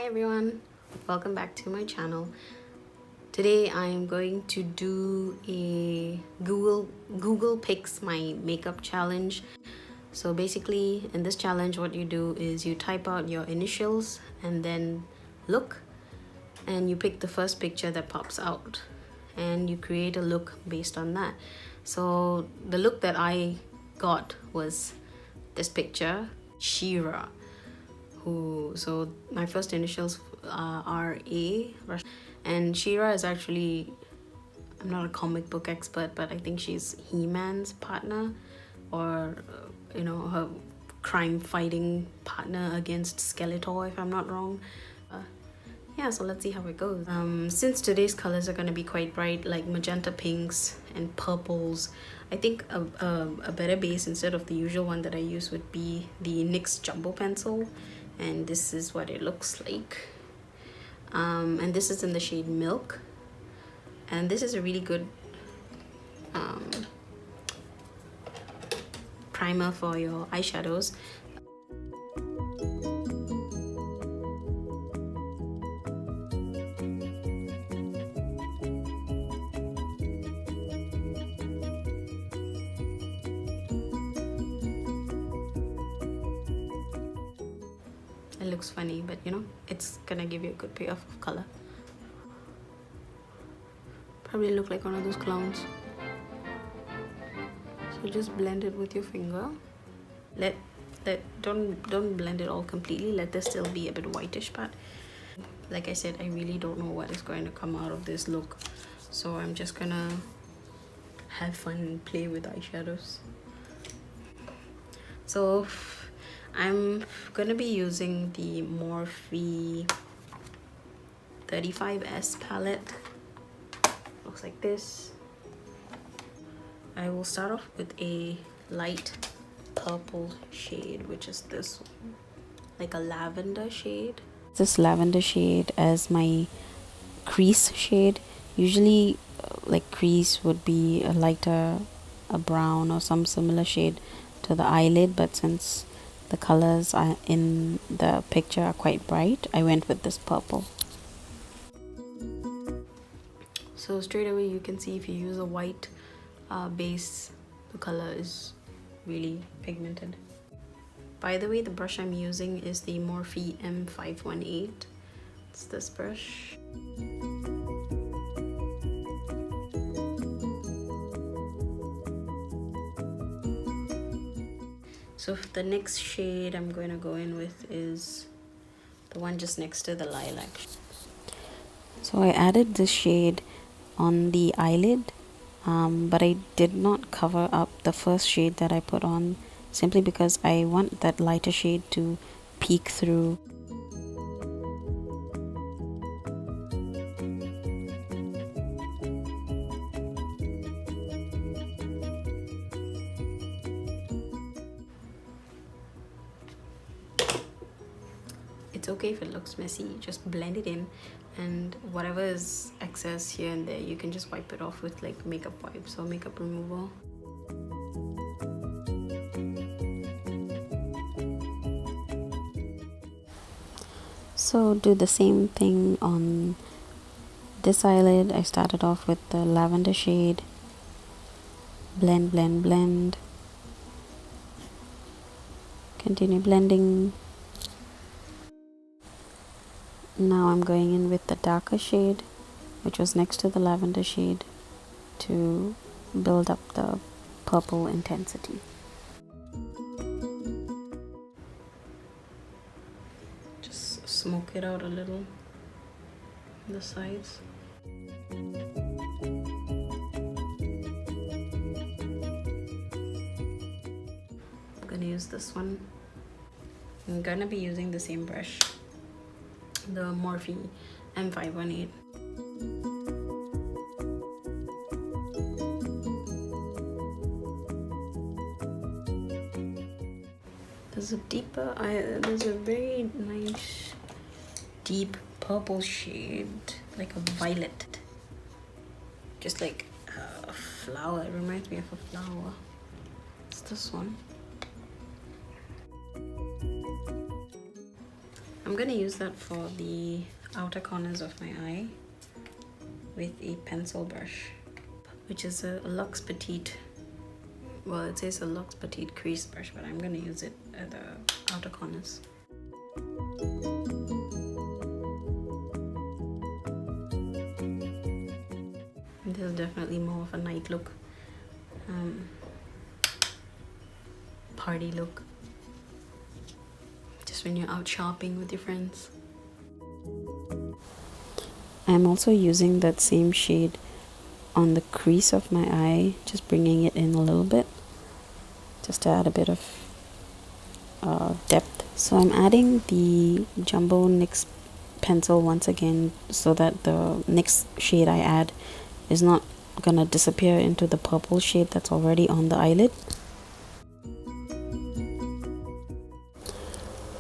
Hi everyone, welcome back to my channel. Today I'm going to do a Google Picks My Makeup challenge. So basically in this challenge what you do is you type out your initials and then look, and you pick the first picture that pops out and you create a look based on that. So the look that I got was this picture, She-Ra. So my first initials are A, and She-Ra is actually, I'm not a comic book expert, but I think she's He-Man's partner, or her crime fighting partner against Skeletor, if I'm not wrong. Yeah, so let's see how it goes. Since today's colors are going to be quite bright, like magenta pinks and purples, I think a better base instead of the usual one that I use would be the NYX Jumbo Pencil, and this is what it looks like. And this is in the shade Milk, and this is a really good primer for your eyeshadows. It looks funny, but it's gonna give you a good payoff of color. Probably look like one of those clowns. So just blend it with your finger. Don't blend it all completely. Let there still be a bit whitish part. Like I said, I really don't know what is going to come out of this look, so I'm just gonna have fun and play with eyeshadows. So I'm gonna be using the Morphe 35S palette. Looks like this. I will start off with a light purple shade, which is this one, like a lavender shade. This lavender shade as my crease shade. Usually like crease would be a lighter, a brown or some similar shade to the eyelid, but since the colors are in the picture are quite bright, I went with this purple. So straight away you can see if you use a white base, the color is really pigmented. By the way, the brush I'm using is the Morphe M518. It's this brush. So the next shade I'm going to go in with is the one just next to the lilac. So I added this shade on the eyelid, but I did not cover up the first shade that I put on, simply because I want that lighter shade to peek through. It's okay if it looks messy, just blend it in, and whatever is excess here and there, you can just wipe it off with like makeup wipes or makeup remover. So do the same thing on this eyelid. I started off with the lavender shade. Blend, blend, blend. Continue blending. Now I'm going in with the darker shade, which was next to the lavender shade, to build up the purple intensity. Just smoke it out a little on the sides. I'm gonna use this one. I'm gonna be using the same brush, the Morphe M518. There's a very nice deep purple shade, like a violet, just like a flower. It reminds me of a flower. It's this one. I'm gonna use that for the outer corners of my eye with a pencil brush, which is a Luxe Petite. Well, it says a Luxe Petite crease brush, but I'm gonna use it at the outer corners. This is definitely more of a night look, party look, just when you're out shopping with your friends. I'm also using that same shade on the crease of my eye, just bringing it in a little bit, just to add a bit of depth. So I'm adding the Jumbo NYX pencil once again, so that the next shade I add is not gonna disappear into the purple shade that's already on the eyelid.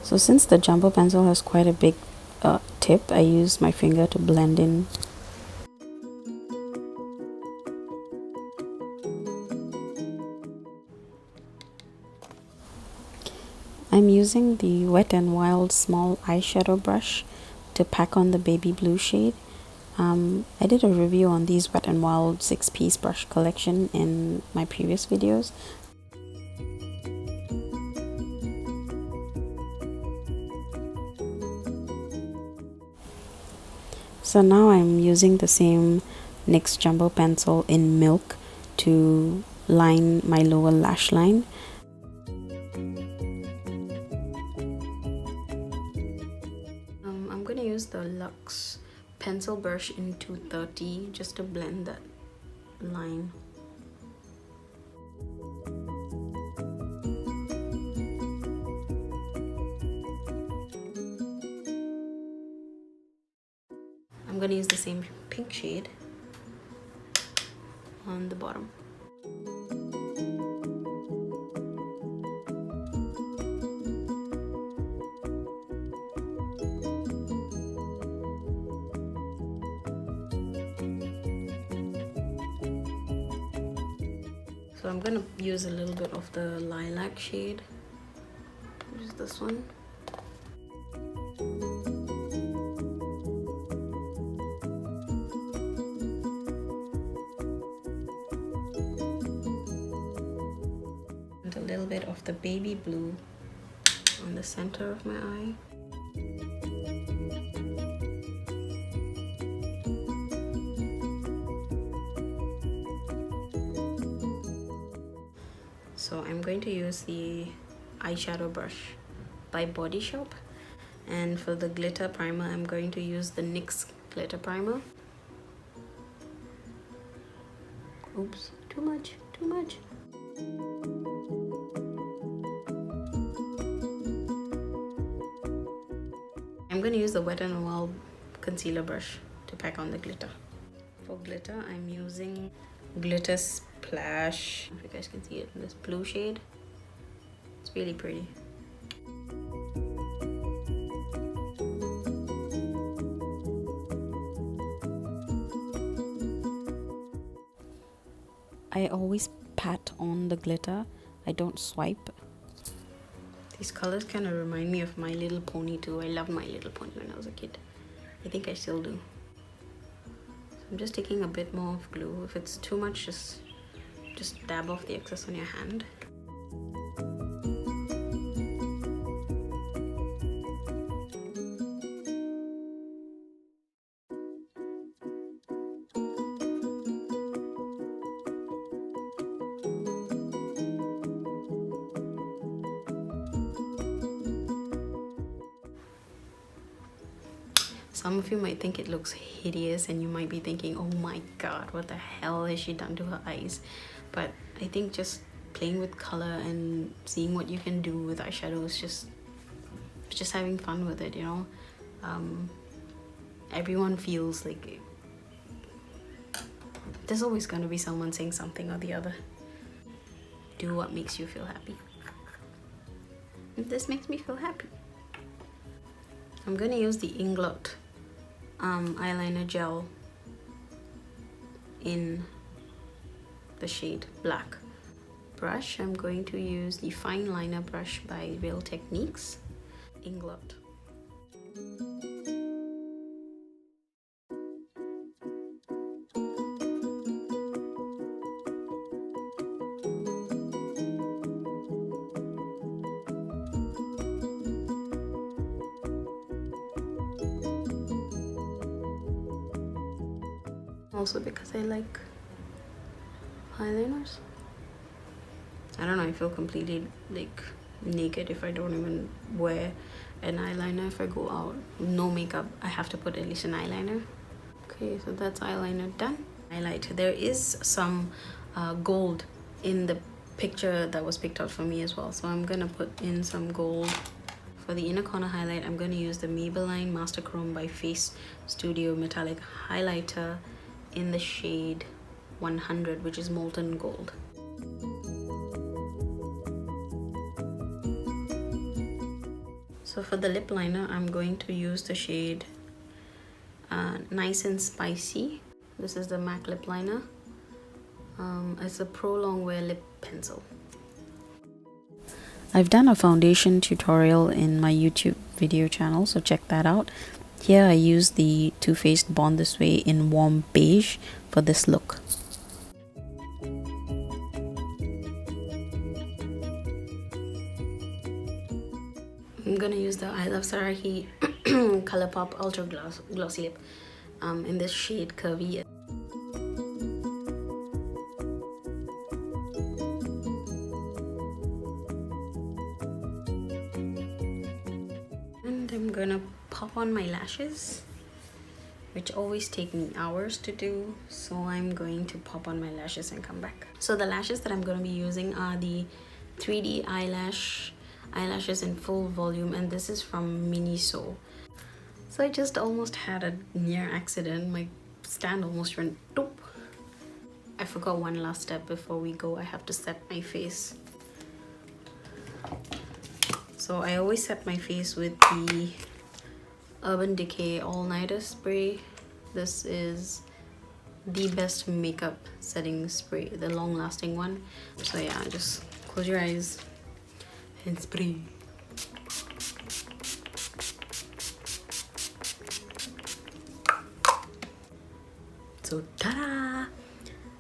So since the Jumbo pencil has quite a big tip, I use my finger to blend in. I'm using the Wet n Wild small eyeshadow brush to pack on the baby blue shade. I did a review on these Wet n Wild 6-piece brush collection in my previous videos. So now I'm using the same NYX Jumbo pencil in Milk to line my lower lash line. I'm gonna use the Luxe pencil brush in 230 just to blend that line. I'm gonna use the same pink shade on the bottom. So I'm gonna use a little bit of the lilac shade, which is this one. And a little bit of the baby blue on the center of my eye. So I'm going to use the eyeshadow brush by Body Shop, and for the glitter primer I'm going to use the NYX glitter primer. Oops, too much. I'm going to use the Wet n Wild concealer brush to pack on the glitter. For glitter I'm using Glitter Splash. If you guys can see it in this blue shade, it's really pretty. I always pat on the glitter, I don't swipe. These colors kind of remind me of My Little Pony too. I loved My Little Pony when I was a kid. I think I still do. So I'm just taking a bit more of glue. If it's too much, just dab off the excess on your hand. Some of you might think it looks hideous and you might be thinking, oh my god, what the hell has she done to her eyes? But I think just playing with color and seeing what you can do with eyeshadow is just having fun with it, you know. Everyone feels like there's always going to be someone saying something or the other. Do what makes you feel happy. This makes me feel happy. I'm going to use the Inglot eyeliner gel in the shade Black. Brush, I'm going to use the fine liner brush by Real Techniques, Inglot. Also because I like eyeliners. I don't know, I feel completely like naked if I don't even wear an eyeliner. If I go out no makeup, I have to put at least an eyeliner. Okay, so that's eyeliner done. Highlight, there is some gold in the picture that was picked out for me as well, so I'm gonna put in some gold. For the inner corner highlight, I'm going to use the Maybelline Master Chrome by Face Studio Metallic Highlighter in the shade 100, which is Molten Gold. So for the lip liner, I'm going to use the shade Nice and Spicy. This is the MAC lip liner. It's a Pro Longwear lip pencil. I've done a foundation tutorial in my YouTube video channel, so check that out. Here I use the Too Faced Born This Way in Warm Beige for this look. I'm gonna use the I Love Sarahi Colourpop Ultra Glossy Lip in this shade Curvy. And I'm gonna pop on my lashes, which always take me hours to do, so I'm going to pop on my lashes and come back. So the lashes that I'm going to be using are the 3D eyelashes in full volume, and this is from Miniso. So I just almost had a near accident. My stand almost went doop. I forgot one last step before we go. I have to set my face. So I always set my face with the Urban Decay All Nighter spray. This is the best makeup setting spray, the long lasting one. So yeah, just close your eyes and spray. So ta-da!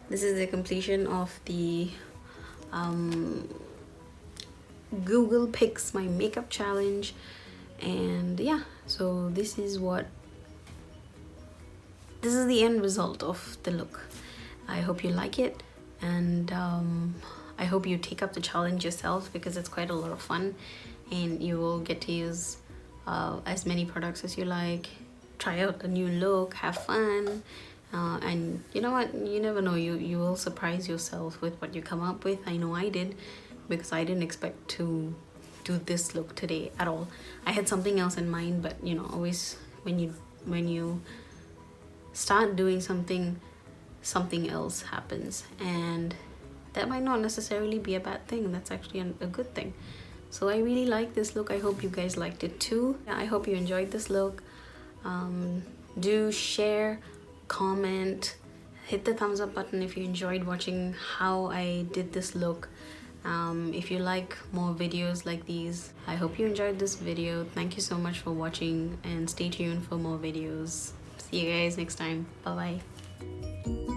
This is the completion of the Google Picks My Makeup Challenge. And yeah, so this is the end result of the look. I hope you like it, and I hope you take up the challenge yourself, because it's quite a lot of fun and you will get to use as many products as you like, try out a new look, have fun, and you know what, you never know, you will surprise yourself with what you come up with. I know I did, because I didn't expect to do this look today at all. I had something else in mind, but you know, always when you start doing something else happens, and that might not necessarily be a bad thing. That's actually a good thing. So I really like this look. I hope you guys liked it too. I hope you enjoyed this look. Do share, comment, hit the thumbs up button if you enjoyed watching how I did this look. If you like more videos like these, I hope you enjoyed this video. Thank you so much for watching, and stay tuned for more videos. See you guys next time. Bye bye.